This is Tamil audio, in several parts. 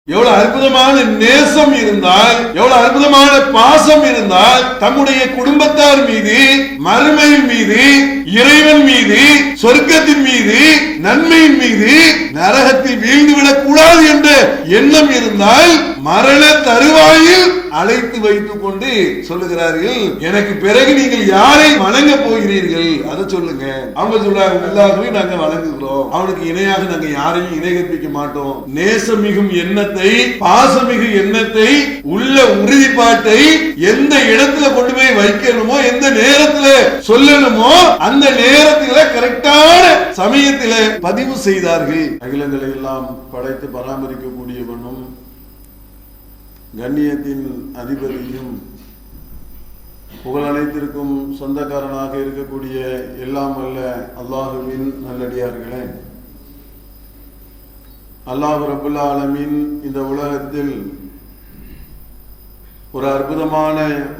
எவ்வளவு அற்புதமான நேசம் இருந்தால், எவ்வளவு அற்புதமான பாசம் இருந்தால் தம்முடைய குடும்பத்தார் மீது, மறுமையின் மீது, இறைவன் மீது, சொர்க்கத்தின் மீது, நன்மையின் மீது, நரகத்தில் வீழ்ந்துவிடக் கூடாது என்ற எண்ணம் இருந்தால் மரண தருவாயில் அழைத்து வைத்துக் கொண்டு சொல்லுகிறார்கள், எனக்கு பிறகு நீங்கள் யாரை வணங்க போகிறீர்கள் அதை சொல்லுங்க. அவங்க சொல்றாங்க, எல்லாருமே நாங்க வணங்குகிறோம், அவனுக்கு இணையாக நாங்க யாரையும் இணை கற்பிக்க மாட்டோம். நேசமிகும் எண்ணத்தை, பாசமிகு எண்ணத்தை, உள்ள உறுதிப்பாட்டை எந்த இடத்துல கொண்டு போய் வைக்கணுமோ, எந்த நேரத்துல சொல்லணுமோ அந்த நேரத்துல கரெக்டான சமயத்துல பதிவு செய்தார்கள். அகிலங்களை எல்லாம் படைத்து பராமரிக்கக்கூடியவனும் கண்ணியத்தின் அதிபதியும் புகழ் அனைத்திற்கும் சொந்தக்காரனாக இருக்கக்கூடிய எல்லாம் வல்ல அல்லாஹுவின் நல்லடியார்களே, அல்லாஹ் ரப்புல் ஆலமீன் இந்த உலகத்தில் ஒரு அற்புதமான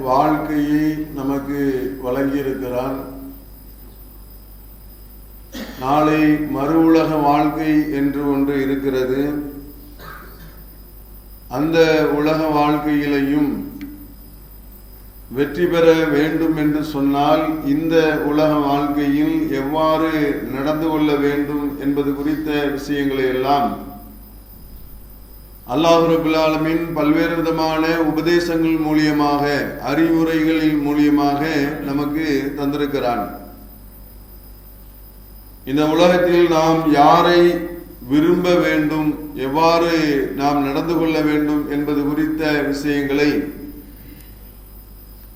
வாழ்க்கையை நமக்கு வழங்கியிருக்கிறான். நாளை மறு உலக வாழ்க்கை என்று ஒன்று இருக்கிறது. அந்த உலக வாழ்க்கையிலையும் வெற்றி பெற வேண்டும் என்று சொன்னால் இந்த உலக வாழ்க்கையில் எவ்வாறு நடந்து கொள்ள வேண்டும் என்பது குறித்த விஷயங்களை எல்லாம் அல்லாஹ் ரப்புல் ஆலமீன் பல்வேறு விதமான உபதேசங்கள் மூலியமாக, அறிவுரைகளின் மூலியமாக நமக்கு தந்திருக்கிறான். இந்த உலகத்தில் நாம் யாரை விரும்ப வேண்டும், எவ்வாறு நாம் நடந்து கொள்ள வேண்டும் என்பது குறித்த விஷயங்களை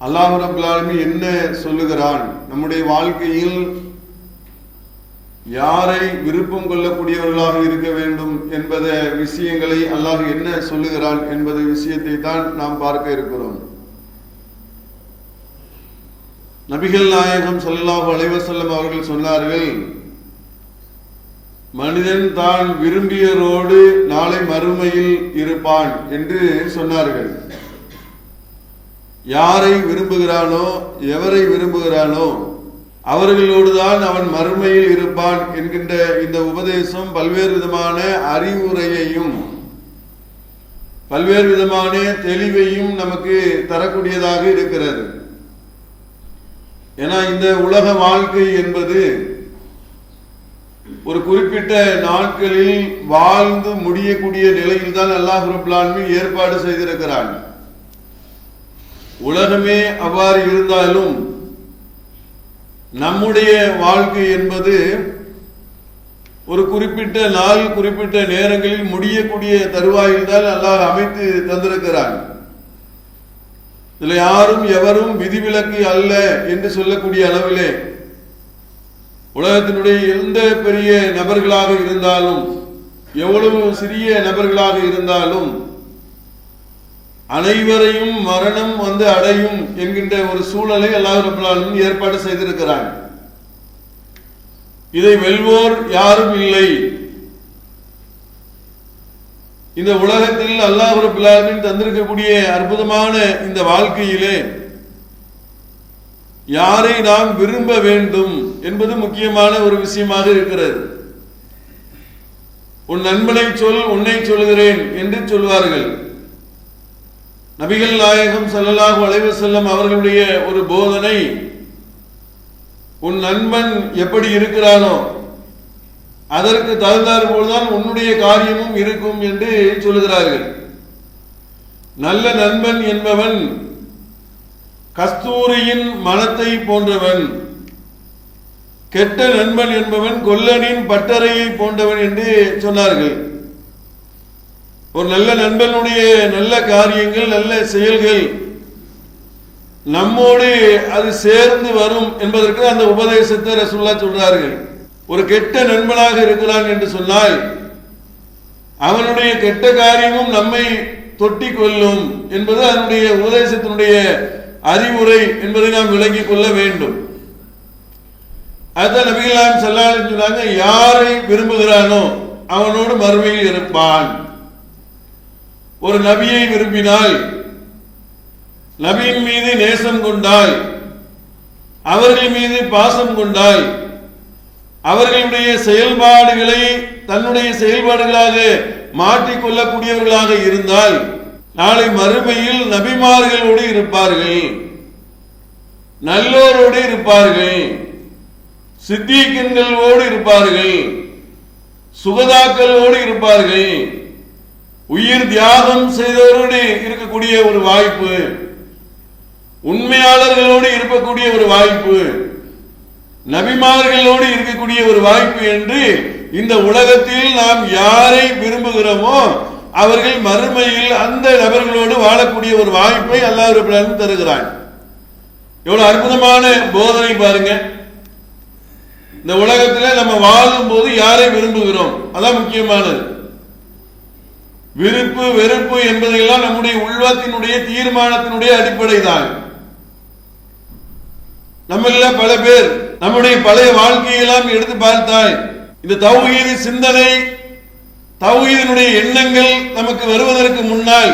அல்லாஹ் ரப்புல் ஆலமீன் என்ன சொல்லுகிறான், நம்முடைய வாழ்க்கையில் யாரை விருப்பம் கொள்ளக்கூடியவர்களாக இருக்க வேண்டும் என்பத விஷயங்களை அல்லாஹ் என்ன சொல்லுகிறான் என்பது விஷயத்தை தான் நாம் பார்க்க இருக்கிறோம். நபிகள் நாயகம் ஸல்லல்லாஹு அலைஹி வஸல்லம் அவர்கள் சொன்னார்கள், மனிதன் தான் விரும்பியரோடு நாளை மறுமையில் இருப்பான் என்று சொன்னார்கள். யாரை விரும்புகிறானோ, எவரை விரும்புகிறானோ அவர்களோடு தான் அவன் மறுமையில் இருப்பான் என்கின்ற இந்த உபதேசம் பல்வேறு விதமான அறிவுரையையும் பல்வேறு விதமான தெளிவையும் நமக்கு தரக்கூடியதாக இருக்கிறது. ஏன்னா இந்த உலக வாழ்க்கை என்பது ஒரு குறிப்பிட்ட நாட்களில் வாழ்ந்து முடியக்கூடிய நிலையில் தான் அல்லாஹ் ரப்புல் ஆலமீன் ஏற்பாடு செய்திருக்கிறான். உலகமே அவ்வாறு இருந்தாலும் நம்முடைய வாழ்க்கை என்பது ஒரு குறிப்பிட்ட நாள், குறிப்பிட்ட நேரங்களில் முடியக்கூடிய தருவாயில் தான் அல்லாஹ் அமைத்து தந்திருக்கிறான். இதுல யாரும் எவரும் விதிவிலக்கு அல்ல என்று சொல்லக்கூடிய அளவிலே உலகத்தினுடைய எந்த பெரிய நபர்களாக இருந்தாலும், எவ்வளவு சிறிய நபர்களாக இருந்தாலும் அனைவரையும் மரணம் வந்து அடையும் என்கின்ற ஒரு சூழலை அல்லாஹ் ரப்புல் ஆலமீன் ஏற்பாடு செய்திருக்கிறான். இதை வெல்வோர் யாரும் இல்லை. இந்த உலகத்தில் அல்லாஹ் ரப்புல் ஆலமீன் தந்திருக்கக்கூடிய அற்புதமான இந்த வாழ்க்கையிலே யாரை நாம் விரும்ப வேண்டும் என்பது முக்கியமான ஒரு விஷயமாக இருக்கிறது. உன் நண்பனை சொல், உன்னை சொல்கிறேன் என்று சொல்வார்கள். நபிகள் நாயகம் ஸல்லல்லாஹு அலைஹி வஸல்லம் அவர்களுடைய ஒரு போதனை, உன் நண்பன் எப்படி இருக்கிறானோ அதற்கு தகுந்தார் போல்தான் உன்னுடைய காரியமும் இருக்கும் என்று சொல்லுகிறார்கள். நல்ல நண்பன் என்பவன் கஸ்தூரியின் மனத்தை போன்றவன், கெட்ட நண்பன் என்பவன் கொல்லனின் பட்டறையை போன்றவன் என்று சொன்னார்கள். ஒரு நல்ல நண்பனுடைய நல்ல காரியங்கள், நல்ல செயல்கள் நம்மோடு அது சேர்ந்து வரும் என்பதற்கு அந்த உபதேசத்தை ரசூலுல்லாஹ் சொல்றார்கள். ஒரு கெட்ட நண்பனாக இருக்கிறான் என்று சொன்னால் அவனுடைய கெட்ட காரியமும் நம்மை தொட்டி கொள்ளும் என்பது அதனுடைய உபதேசத்தினுடைய அறிவுரை என்பதை நாம் விளங்கிக் கொள்ள வேண்டும். அதான் நபிகள் நாயகம் ஸல்லல்லாஹு அலைஹி வஸல்லம் சொன்னாங்க, யாரை விரும்புகிறானோ அவனோடு மறுமையில் இருப்பான். ஒரு நபியை விரும்பினால், நபியின் மீது நேசம் கொண்டால், அவர்கள் மீது பாசம் கொண்டால், அவர்களுடைய செயல்பாடுகளை தன்னுடைய செயல்பாடுகளாக மாற்றிக்கொள்ளக்கூடியவர்களாக இருந்தால் நாளை மறுமையில் நபிமார்களோடு இருப்பார்கள், நல்லோரோடு இருப்பார்கள், சித்திகீன்களோடு இருப்பார்கள், சுகதாக்களோடு இருப்பார்கள், உயிர் தியாகம் செய்தவரோடு இருக்கக்கூடிய ஒரு வாய்ப்பு, உண்மையாளர்களோடு இருக்கக்கூடிய ஒரு வாய்ப்பு, நபிமார்களோடு இருக்கக்கூடிய ஒரு வாய்ப்பு என்று இந்த உலகத்தில் நாம் யாரை விரும்புகிறோமோ அவர்கள் மறுமையில் அந்த நபர்களோடு வாழக்கூடிய ஒரு வாய்ப்பை அல்லாஹ் ரப்பல் ஆலமீன் தருகிறான். எவ்வளவு அற்புதமான போதனை பாருங்க. இந்த உலகத்தில் நம்ம வாழும் போது யாரை விரும்புகிறோம், அதான் முக்கியமானது. விருப்பு வெறுப்பு என்பதெல்லாம் நம்முடைய உள்ளத்தினுடைய தீர்மானத்தினுடைய அடிப்படை தான். நம்மள பல பேர் நம்முடைய பழைய வாழ்க்கையெல்லாம் எடுத்து பார்த்தால் இந்த தௌஹீத் சிந்தனை, தௌஹீதினுடைய எண்ணங்கள் நமக்கு வருவதற்கு முன்னால்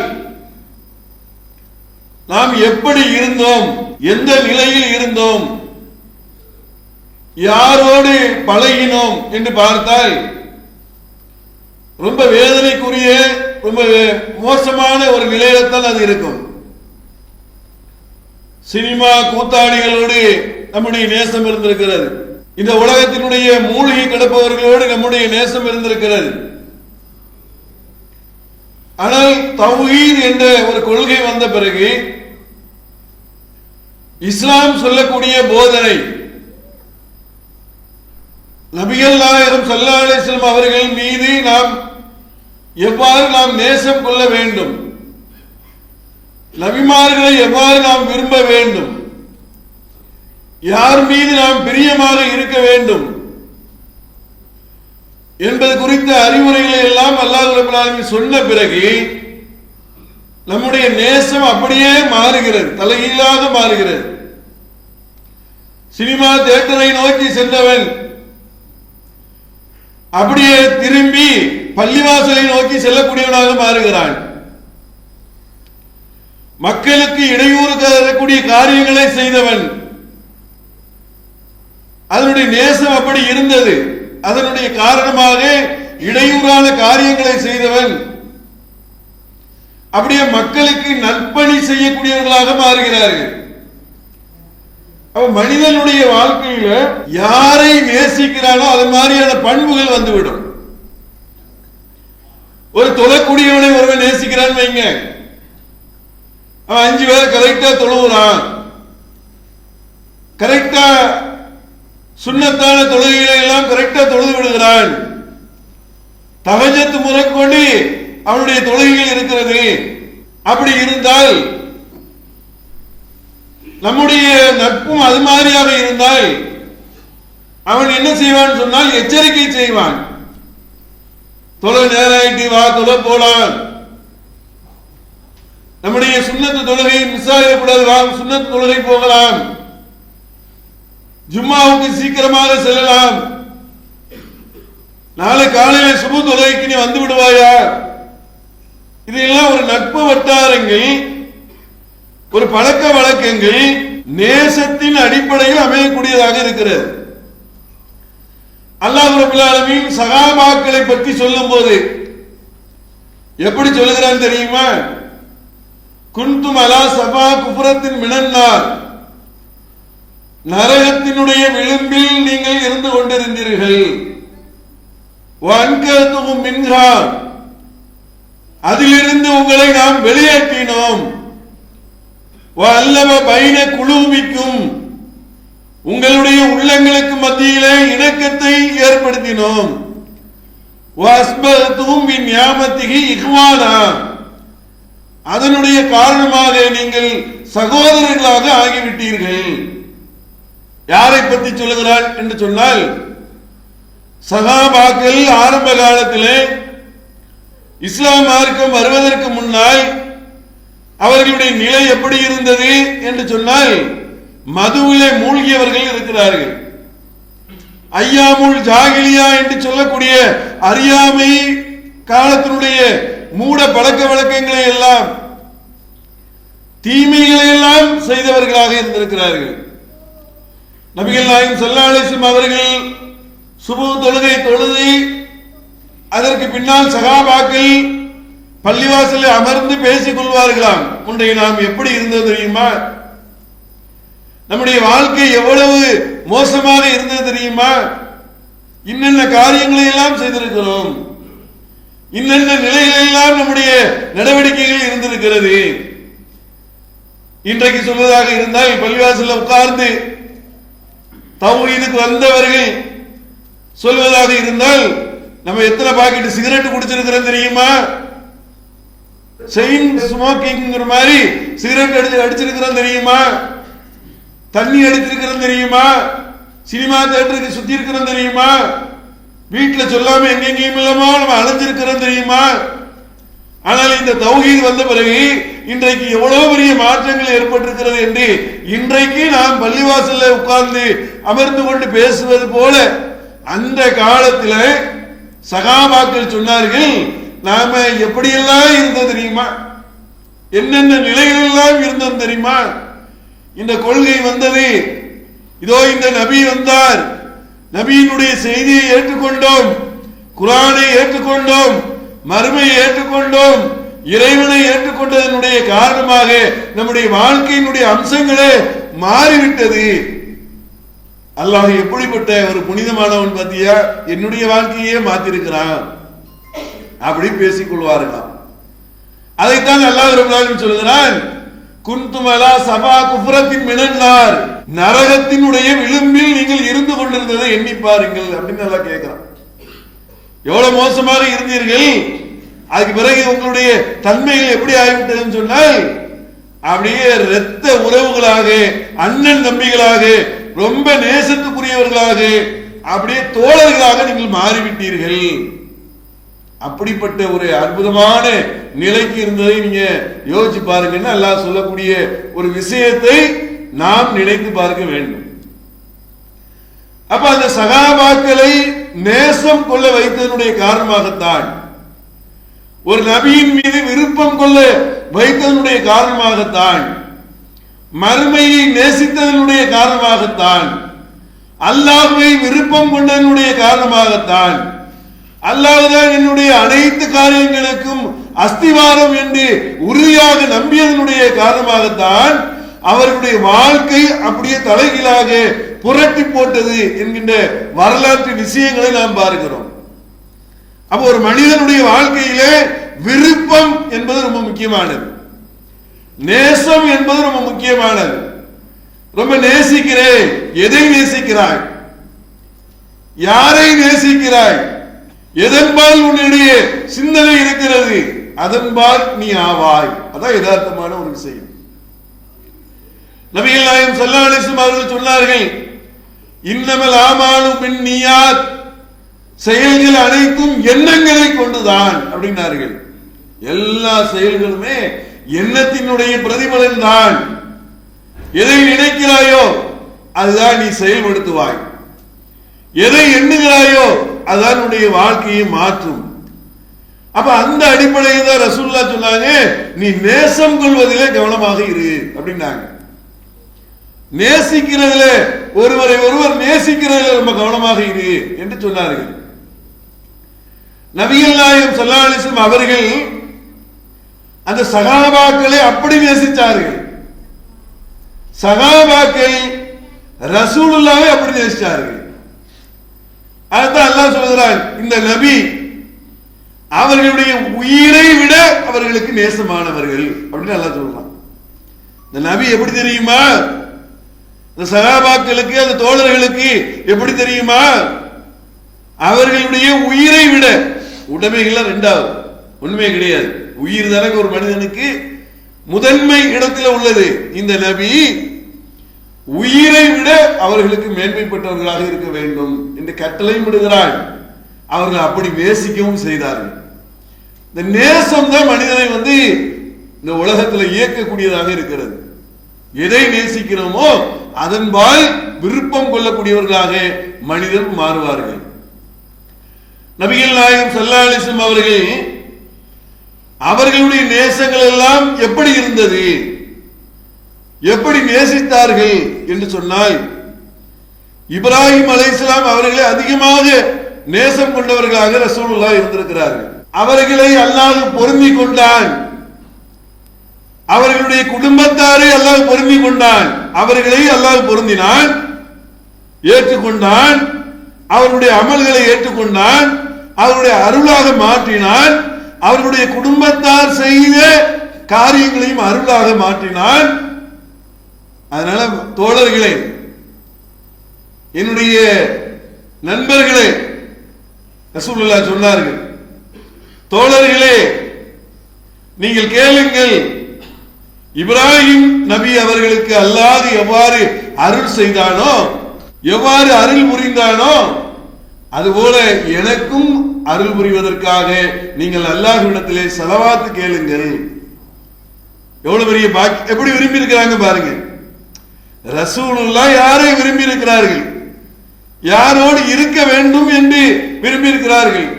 நாம் எப்படி இருந்தோம், எந்த நிலையில் இருந்தோம், யாரோடு பழகினோம் என்று பார்த்தால் ரொம்ப வேதனைக்குரிய, ரொம்ப மோசமான ஒரு நிலையில்தான் அது இருக்கும். சினிமா கூத்தாடிகளோடு நம்முடைய நேசம் இருந்திருக்கிறது. இந்த உலகத்தினுடைய மூழ்கி கிடப்பவர்களோடு நம்முடைய நேசம் இருந்திருக்கிறது. ஆனால் தௌஹீத் என்ற ஒரு கொள்கை வந்த பிறகு இஸ்லாம் சொல்லக்கூடிய போதனை, நபிகள் நாயகம் ஸல்லல்லாஹு அலைஹி வஸல்லம் அவர்கள் மீது நாம் எவ்வாறு நாம் நேசம் கொள்ள வேண்டும், நபிமார்களை எவ்வாறு நாம் விரும்ப வேண்டும், யார் மீது நாம் பிரியமாக இருக்க வேண்டும் என்பது குறித்த அறிவுரைகளை எல்லாம் அல்லாஹ் ரப்பல் ஆலமீன் சொன்ன பிறகு நம்முடைய நேசம் அப்படியே மாறுகிறது, தலைகீழாக மாறுகிறது. சினிமா தியேட்டரை நோக்கி சென்றவன் அப்படியே திரும்பி பள்ளிவாசலை நோக்கி செல்லக்கூடியவனாக மாறுகிறான். மக்களுக்கு இடையூறு தரக்கூடிய காரியங்களை செய்தவன், அதனுடைய நேசம் அப்படி இருந்தது, அதனுடைய காரணமாக இடையூறான காரியங்களை செய்தவன் அப்படியே மக்களுக்கு நற்பணி செய்யக்கூடியவர்களாக மாறுகிறார்கள். மனிதனுடைய வாழ்க்கையில யாரை நேசிக்கிறானோ அது மாதிரியான பண்புகள் வந்துவிடும். ஒரு தொழக்கூடியவனை ஒருவன் நேசிக்கிறான் வைங்க, அவன் 5 பேர் கரெக்டா தொழுகிறான், கரெக்டா சுன்னத்தான தொழுகைகளை எல்லாம் கரெக்டா தொழுது விடுகிறான், தஹஜ்ஜத் முறைக்கொண்டு அவனுடைய தொழுகைகள் இருக்கிறது. அப்படி இருந்தால் நம்முடைய நட்பும் அது மாதிரியாக இருந்தால் அவன் என்ன செய்வான் சொன்னால் எச்சரிக்கை செய்வான். தொலை நேராயிட்டு வா, தொலை போலாம், நம்முடைய சுன்னத்து தொழுகை மிஸ் ஆகிடக்கூடாது, வா சுன்னத்து தொழுகை போகலாம், ஜும்மாவுக்கு சீக்கிரமாக செல்லலாம், நாளை காலையில் சுபு தொழுகைக்கு நீ வந்து விடுவாயா. இதெல்லாம் ஒரு நட்பு வட்டாரங்கள், ஒரு பழக்க வழக்கங்கள் நேசத்தின் அடிப்படையில் அமையக்கூடியதாக இருக்கிறது. அல்லாஹ் ரப்பல் ஆலமீன் சஹாபாக்களை பற்றி சொல்லும் போது எப்படி சொல்லுகிறான் தெரியுமா? குன்தும் அலா சபா குஃப்ரத்தின் மினன்னார், நரகத்தினுடைய விளிம்பில் நீங்கள் இருந்து கொண்டிருந்தீர்கள். வன்கதுகும் மின்ஹா, அதிலிருந்து உங்களை நாம் வெளியேற்றினோம். வல்லம பைன குலூபிக்கும், உங்களுடைய உள்ளங்களுக்கு மத்தியிலே இணக்கத்தை ஏற்படுத்தினோம். வஸ்பதும் மின் நியாமத்திஹி இஹ்வானா, அதனுடைய காரணமாக நீங்கள் சகோதரர்களாக ஆகிவிட்டீர்கள். யாரை பற்றி சொல்லுகிறான் என்று சொன்னால், சஹாபாக்கள் ஆரம்ப காலத்திலே இஸ்லாம் மார்க்கம் வருவதற்கு முன்னால் அவர்களுடைய நிலை எப்படி இருந்தது என்று சொன்னால், மதுவிலே மூழ்கியவர்கள் இருக்கிறார்கள். ஐயாமுல் ஜாகிலியா என்று சொல்லக்கூடிய அறியாமை காலத்தினுடைய மூட பழக்க வழக்கங்களை எல்லாம், தீமைகளை எல்லாம் செய்தவர்களாக இருந்திருக்கிறார்கள். நபிகள் நாயகம் ஸல்லல்லாஹு அலைஹி வஸல்லம் அவர்கள் சுபு தொழுகை தொழுது அதற்கு பின்னால் சகாபாக்கள் பள்ளிவாசலில் அமர்ந்து பேசிக் கொள்வார்களாம். முன்றைய நாம் எப்படி இருந்தது தெரியுமா? நம்முடைய வாழ்க்கை எவ்வளவு மோசமாக இருந்தது தெரியுமா? இன்னென்ன காரியங்களை எல்லாம் செய்திருக்கிறோம், இன்னென்ன நிலைகளெல்லாம் நம்முடைய நடவடிக்கைகள் இருந்திருக்கிறது. இன்றைக்கு சொல்வதாக இருந்தால் பள்ளிவாசலில் உட்கார்ந்து தௌஹீதுக்கு வந்தவர்கள் சொல்வதாக இருந்தால் நம்ம எத்தனை பாக்கெட் சிகரெட் குடிச்சிருக்கிறோம் தெரியுமா? செயின் ஸ்மோக்கிங் மாதிரி சிகரெட் அடிச்சிருக்கிறோம் தெரியுமா? தண்ணி அடிச்சிருக்கிறோம் தெரியுமா? சினிமா தியேட்டருக்கு சுத்தி இருக்கிறோம் தெரியுமா? வீட்டில் சொல்லாம எங்கெங்கேயும் இல்லாம நம்ம அலைஞ்சிருக்கிறோம் தெரியுமா? ஆனால் இந்த தௌஹீத் வந்த பிறகு இன்றைக்கு எவ்வளவு பெரிய மாற்றங்கள் ஏற்பட்டிருக்கிறது என்று இன்றைக்கு நாம் பள்ளிவாசல்ல உட்கார்ந்து அமர்ந்து கொண்டு பேசுவது போல அந்த காலத்தில் சகாபாக்கள் சொன்னார்கள், நாம எப்படியெல்லாம் இருந்தோம் தெரியுமா? என்னென்ன நிலைகளெல்லாம் இருந்தோம் தெரியுமா? இந்த கொள்கை வந்தது, இதோ இந்த நபி வந்தார், நபியினுடைய செய்தியை ஏற்றுக்கொண்டோம், குர்ஆனை ஏற்றுக்கொண்டோம், மறுமையை ஏற்றுக்கொண்டோம், இறைவனை ஏற்றுக்கொண்டதனுடைய காரணமாக நம்முடைய வாழ்க்கையினுடைய அம்சங்களே மாறிவிட்டது. அல்லாஹ் எப்படிப்பட்ட ஒரு புனிதமானவன் பத்தியா, என்னுடைய வாழ்க்கையே மாத்திருக்கிறான் அப்படி பேசிக் கொள்வார்களாம். அதைத்தான் அல்லாஹ் ரப்பல் ஆலமீன் சொல்கிறான், குன்தும் அலா சபா குஃப்ரத்தின் மினன்னார், நரகத்தினுடைய விளிம்பில் நீங்கள் இருந்து கொண்டிருந்ததை எண்ணி பாருங்கள் அப்படின்னு அல்லாஹ் கேட்கிறான். எவ்வளவு மோசமாக இருந்தீர்கள், அதுக்கு பிறகு உங்களுடைய தன்மைகள் எப்படி ஆகிவிட்டதுன்னு சொன்னால் அப்படியே இரத்த உறவுகளாக, அண்ணன் தம்பிகளாக, ரொம்ப நேசத்துக்குரியவர்களாக, அப்படியே தோழர்களாக நீங்கள் மாறிவிட்டீர்கள். அப்படிப்பட்ட ஒரு அற்புதமான நிலைக்கு இருந்ததை நீங்க யோசிச்சு பாருங்கன்னு அல்லாஹ் சொல்லக்கூடிய ஒரு விஷயத்தை நாம் நினைத்து பார்க்க வேண்டும். அப்ப அந்த சகாபாக்களை நேசம் கொள்ள வைத்ததனுடைய காரணமாகத்தான், ஒரு நபியின் மீது விருப்பம் கொள்ள வைத்ததனுடைய காரணமாகத்தான், மறுமையை நேசித்ததனுடைய காரணமாகத்தான், அல்லாஹ்வை விருப்பம் கொண்டதனுடைய காரணமாகத்தான், அல்லாஹ்தான் என்னுடைய அனைத்து காரியங்களுக்கும் அஸ்திவாரம் என்று உறுதியாக நம்பியதனுடைய காரணமாகத்தான் அவர்களுடைய வாழ்க்கை அப்படியே தலைகீழாக புரட்டி போட்டது என்கின்ற வரலாற்று விஷயங்களை நாம் பார்க்கிறோம். அப்ப ஒரு மனிதனுடைய வாழ்க்கையிலே விருப்பம் என்பது ரொம்ப முக்கியமானது, நேசம் என்பது ரொம்ப முக்கியமானது. ரொம்ப நேசிக்கிறேன், எதை நேசிக்கிறாய், யாரை நேசிக்கிறாய், எதன்பால் உன்னுடைய சிந்தனை இருக்கிறது, அதன்பால் நீ ஆவாய். அதான் யதார்த்தமான ஒரு விஷயம். நபிகள் நாயகம் ஸல்லல்லாஹு அலைஹி வஸல்லம் அவர்கள் சொன்னார்கள், இன்னமல் ஆமாலு பின்னியாத், செயல்கள் அனைத்தும் எண்ணங்களை கொண்டுதான் அப்படின்னார்கள். எல்லா செயல்களுமே எண்ணத்தினுடைய பிரதிபலன் தான். எதை நினைக்கிறாயோ அதுதான் நீ செயல்படுத்துவாய், எதை எண்ணுகிறாயோ அதான் உன்னுடைய வாழ்க்கையை மாற்றும். அப்ப அந்த அடிப்படையில் தான் ரசூலுல்லாஹ் சொன்னாங்க, நீ நேசம் கொள்வதிலே கவனமாக இரு அப்படின்னாங்க. நேசிக்கிறதுல, ஒருவரை ஒருவர் நேசிக்கிறதுல ரொம்ப கவனமாக இரு என்று சொன்னார்கள். நபிகள் நாயகம் ஸல்லல்லாஹு அலைஹி வஸல்லம் அவர்கள் அந்த சகாபாக்களை அப்படி நேசித்தார்கள். சகாபாக்கள் ரசூலுல்லாஹை அப்படி நேசித்தார்கள். அதான் அல்லாஹ் சொல்கிறான், இந்த நபி அவர்களுடைய உயிரை விட அவர்களுக்கு நேசமானவர்கள் அப்படின்னு அல்லாஹ் சொல்றான். இந்த நபி எப்படி தெரியுமா? இந்த சகாபாக்களுக்கு, அந்த தோழர்களுக்கு எப்படி தெரியுமா? அவர்களுடைய உயிரை விட, உடைமைகள் ரெண்டாவது, உண்மை கிடையாது, உயிர் தானே ஒரு மனிதனுக்கு முதன்மை இடத்துல உள்ளது. இந்த நபி உயிரை விட அவர்களுக்கு மேன்மைப்பட்டவர்களாக இருக்க வேண்டும் என்று கட்டளையும் விடுகிறார். அவர்கள் அப்படி நேசிக்கவும் செய்தார்கள். இந்த நேசம் தான் மனிதனை இந்த உலகத்தில் இயக்கக்கூடியதாக இருக்கிறது. எதை நேசிக்கிறோமோ அதன்பால் விருப்பம் கொள்ளக்கூடியவர்களாக மனிதர் மாறுவார்கள். நபிகள் நாயகம் ஸல்லல்லாஹு அலைஹி வஸல்லம் அவர்கள், அவர்களுடைய நேசங்கள் எல்லாம் எப்படி இருந்தது, எப்படி நேசித்தார்கள் என்று சொன்னால், இப்ராஹிம் அலைஹிஸ்ஸலாம் அவர்களை அதிகமாக நேசம் கொண்டவர்களாக ரசூலுல்லாஹ் இருந்திருக்கிறார்கள். அவர்களை அல்லாஹ் பொருந்தி கொண்டான். அவர்களுடைய குடும்பத்தாரை அல்லாஹ் பொருந்தி கொண்டான். அவர்களை அல்லாஹ் பொருந்தினான், ஏற்றுக்கொண்டான். அவருடைய அமல்களை ஏற்றுக்கொண்டான், அவருடைய அருளாக மாற்றினான். அவர்களுடைய குடும்பத்தார் செய்த காரியங்களையும் அருளாக மாற்றினான். அதனால தோழர்களே, என்னுடைய நண்பர்களே, ரசூலுல்லாஹ் சொன்னார்கள், தோழர்களே நீங்கள் கேளுங்கள், இப்ராஹிம் நபி அவர்களுக்கு அல்லாஹ் எவ்வாறு அருள் செய்தானோ, எவ்வாறு அருள் புரிந்தானோ, அதுபோல எனக்கும் அருள் புரிவதற்காக நீங்கள் அல்லாஹ்விடத்திலே ஸலவாத் கேளுங்கள். எவ்வளவு பெரிய பாக்கியம், எப்படி விரும்பி இருக்கிறாங்க பாருங்க. ரசூலுல்லாஹ் யாரை விரும்பி இருக்கிறார்கள்? யாரோடு இருக்க வேண்டும் என்று விரும்பி இருக்கிறார்கள்?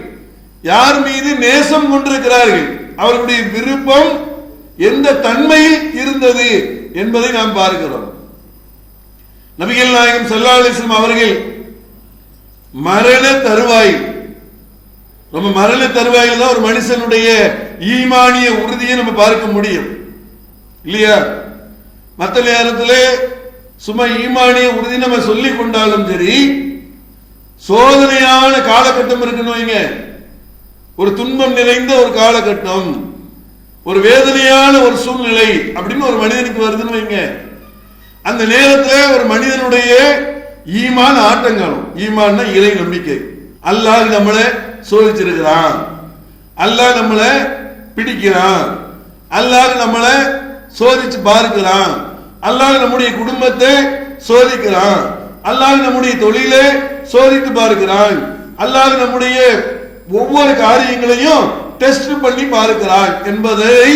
யார் மீது நேசம் கொண்டிருக்கிறார்கள்? அவர்களுடைய விருப்பம் எந்த தன்மையில் இருந்தது என்பதை நாம் பார்க்கிறோம். நபிகள் நாயகம் ஸல்லல்லாஹு அலைஹி வஸல்லம் அவர்கள் மரண தருவாயில், நம்ம மரண தருவாயில் தான் ஒரு மனுஷனுடைய ஈமானிய உறுதியை நம்ம பார்க்க முடியும் இல்லையா? மற்ற நேரத்திலே சும்மா ஈமானிய உறுதி நம்ம சொல்லிக் கொண்டாலும் சரி, சோதனையான காலகட்டம் இருக்குன்னு வைங்க, ஒரு துன்பம் நிறைந்த ஒரு காலகட்டம், ஒரு வேதனையான ஒரு சூழ்நிலை அப்படின்னு ஒரு மனிதனுக்கு வருதுன்னு வைங்க, அந்த நேரத்தில் ஒரு மனிதனுடைய ஈமான் ஆட்டங்களும், ஈமான்னா இறை நம்பிக்கை, அல்லாஹ் நம்மளை சோதிச்சிருக்கிறான், அல்லாஹ் நம்மளை பிடிக்கிறான், அல்லாஹ் நம்மளை சோதிச்சு பார்க்கிறான், அல்லாஹ் நம்முடைய குடும்பத்தை சோதிக்கிறான், அல்லாஹ் நம்முடைய தொழிலை சோதித்து பார்க்கிறான், அல்லாஹ் நம்முடைய ஒவ்வொரு காரியங்களையும் டெஸ்ட் பண்ணி பார்க்கிறான் என்பதை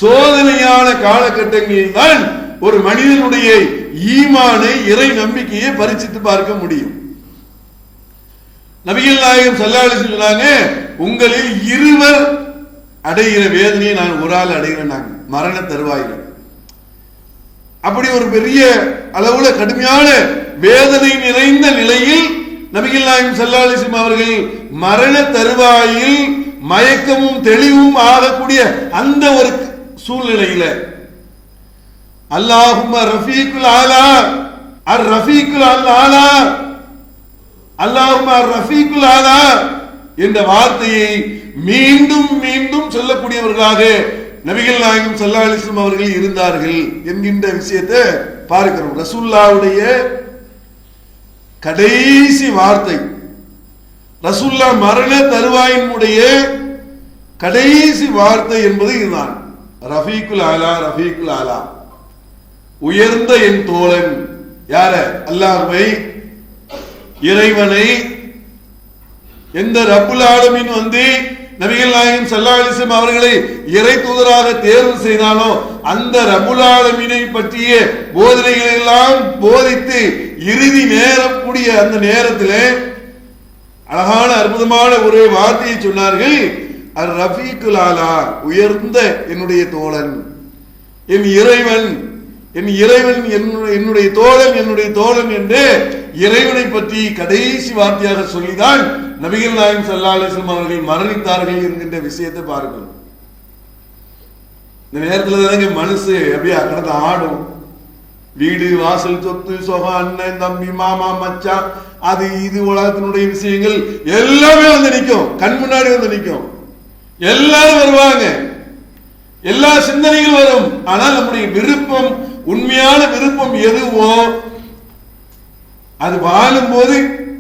சோதனையான காலகட்டங்களில் தான் ஒரு மனிதனுடைய ஈமானை, இறை நம்பிக்கையை பரிசித்து பார்க்க முடியும். நபிகள் நாயகம் ஸல்லல்லாஹு அலைஹி வஸல்லம் சொன்னாங்க, உங்களில் இருவர் அடைகிற வேதனையை நான் ஒரு ஆள் அடைகிறேன், மரண தருவாயில். அப்படி ஒரு பெரிய அளவுல கடுமையான வேதனை நிறைந்த நிலையில் நபிகள் நாயகம் ஸல்லல்லாஹு அலைஹி வஸல்லம் அவர்கள் மரண தருவாயில் மயக்கமும் தெளிவும் ஆகக்கூடிய அந்த ஒரு சூழ்நிலையில அல்லாஹும்ம ரஃபீக்குல் ஆலா அர் ரஃபீக்குல் ஆலா அல்லாஹும்ம அர் ரஃபீக்குல் ஆலா என்ற வார்த்தையை மீண்டும் மீண்டும் சொல்லக்கூடியவர்களாக நபிகள் நாயகம் ஸல்லல்லாஹு அலைஹி வஸல்லம் அவர்கள் இருந்தார்கள் என்கின்ற விஷயத்தை பார்க்கிறோம். ரசூலுல்லாஹ்வுடைய கடைசி வார்த்தை, ரசூலுல்லாஹ் மரண தருவாயினுடைய கடைசி வார்த்தை என்பது இதுதான், ரஃபீக்குல் ஆலா, ரஃபீக்குல் ஆலா, உயர்ந்த என் தோழன். யார? அல்லாஹ்வை, இறைவனை. எந்த ரப்புல் ஆலமீன் வந்து நபிகள் நாயகம் ஸல்லல்லாஹு அலைஹி வஸல்லம் அவர்களை இறை தூதராக தேர்வு செய்தானோ அந்த ரப்புல் ஆலமீனை பற்றிய போதனைகளை எல்லாம் போதித்து இறுதி நேரம் கூடிய அந்த நேரத்திலே அழகான அற்புதமான ஒரு வார்த்தையை சொன்னார்கள், அர் ரஃபீக்குல் ஆலா, உயர்ந்த என்னுடைய தோழன், என் இறைவன், என் இறைவன் என்னுடைய தோழன், என்னுடைய தோழன் என்று இறைவனை பற்றி கடைசி வார்த்தையாக சொல்லிதான் நபிகள் நாயகம் ஸல்லல்லாஹு அலைஹி வஸல்லம் அவர்கள் மரணித்தார்கள் என்கின்ற விஷயத்தை பாருங்கள். இந்த நேரத்தில் தானே மனசு அப்படியே கடந்து ஆடும். வீடு வாசல் சொத்து சொகம் அண்ணன் தம்பி மாமா மச்சான் அது இது உலகத்தினுடைய விஷயங்கள் எல்லாமே வந்து நிற்கும், கண் முன்னாடி வந்து நிற்கும். எல்லாரும் வருவாங்க, எல்லா சிந்தனைகள் வரும். ஆனால் நம்முடைய விருப்பம், உண்மையான விருப்பம் எதுவோ அது வாழும் போது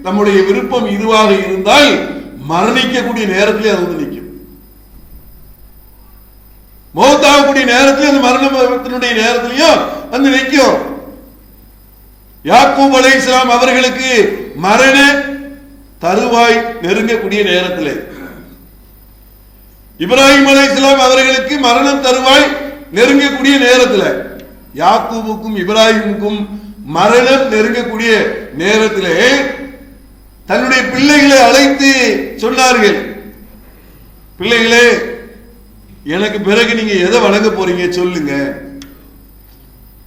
நம்முடைய விருப்பம் இதுவாக இருந்தால் மரணிக்கக்கூடிய நேரத்திலே அது வந்து நிற்கும். மௌத்தாகக்கூடிய நேரத்திலே அந்த மரணத்தினுடைய நேரத்திலையும் வந்து நிற்கும். யாக்கூப் அலைஹிஸ்ஸலாம் அவர்களுக்கு மரண தருவாய் நெருங்கக்கூடிய நேரத்திலே, இப்ராஹிம் அலைஹிஸ்ஸலாம் அவர்களுக்கு மரணம் தருவாய் நெருங்கக்கூடிய நேரத்தில், யாக்கூபுக்கும் இப்ராஹிமுக்கும் மரணம் நெருங்கக்கூடிய நேரத்திலே தன்னுடைய பிள்ளைகளை அழைத்து சொன்னார்கள், பிள்ளைகளே எனக்கு பிறகு நீங்க எதை வணங்க போறீங்க சொல்லுங்க.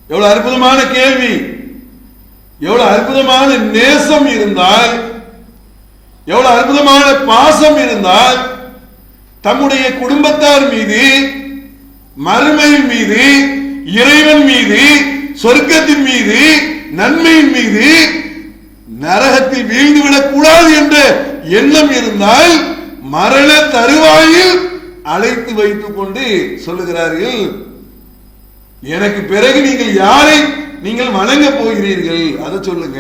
எவ்வளவு அற்புதமான கேள்வி, எவ்வளவு அற்புதமான நேசம் இருந்தால் எவ்வளவு அற்புதமான பாசம் இருந்தால் தம்முடைய குடும்பத்தார் மீது, மறுமையின் மீது, இறைவன் மீது, சொர்க்கத்தின் மீது, நன்மையின் மீது, நரகத்தில் வீழ்ந்துவிடக் கூடாது என்ற எண்ணம் இருந்தால் மரண தருவாயில் அழைத்து வைத்துக் கொண்டு சொல்லுகிறார்கள், எனக்கு பிறகு நீங்கள் யாரை நீங்கள் வணங்க போகிறீர்கள் அதை சொல்லுங்க.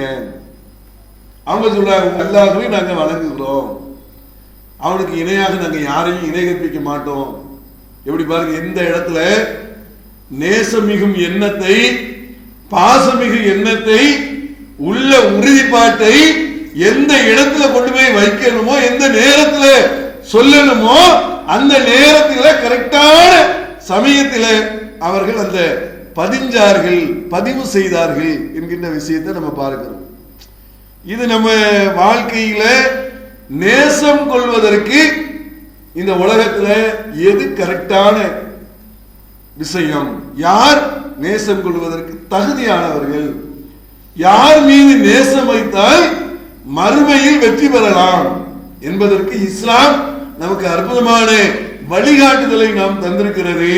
அவங்க சொல்றாங்க, அல்லாஹ்வை நாங்க வணங்குகிறோம், அவனுக்கு இணையாக நாங்க யாரையும் இணை கற்பிக்க மாட்டோம். எப்படி பாருங்க, எந்த இடத்துல நேசமிகும் எண்ணத்தை, பாசமிகு எண்ணத்தை, உள்ள உறுதிப்பாட்டை எந்த இடத்துல கொண்டு போய் வைக்கணுமோ, எந்த நேரத்துல சொல்லணுமோ அந்த நேரத்தில் கரெக்டான சமயத்தில் அவர்கள் அந்த பதிஞ்சார்கள், பதிவு செய்தார்கள் என்கின்ற விஷயத்தை நம்ம பார்க்கிறோம். இது நம்ம வாழ்க்கையில நேசம் கொள்வதற்கு இந்த உலகத்துல எது கரெக்டான விஷயம், யார் நேசம் கொள்வதற்கு தகுதியானவர்கள், யார் மீது நேசம் வைத்தால் மறுமையில் வெற்றி பெறலாம் என்பதற்கு இஸ்லாம் நமக்கு அற்புதமான வழிகாட்டுதலை நாம் தந்திருக்கிறது.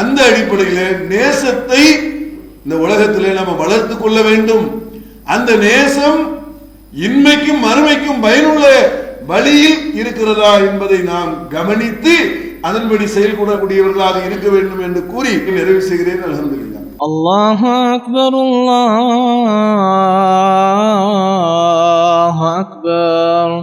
அந்த அடிப்படையில் நேசத்தை இந்த உலகத்திலே நம்ம வளர்த்துக் கொள்ள வேண்டும். அந்த நேசம் இன்மைக்கும் மறுமைக்கும் பயனுள்ள வழியில் இருக்கிறதா என்பதை நாம் கவனித்து அதன்படி செயல்படக்கூடியவர்களாக இருக்க வேண்டும் என்று கூறி நிறைவு செய்கிறேன். அல்ஹம்துலில்லாஹ். அல்லாஹு அக்பர், அல்லாஹு அக்பர்.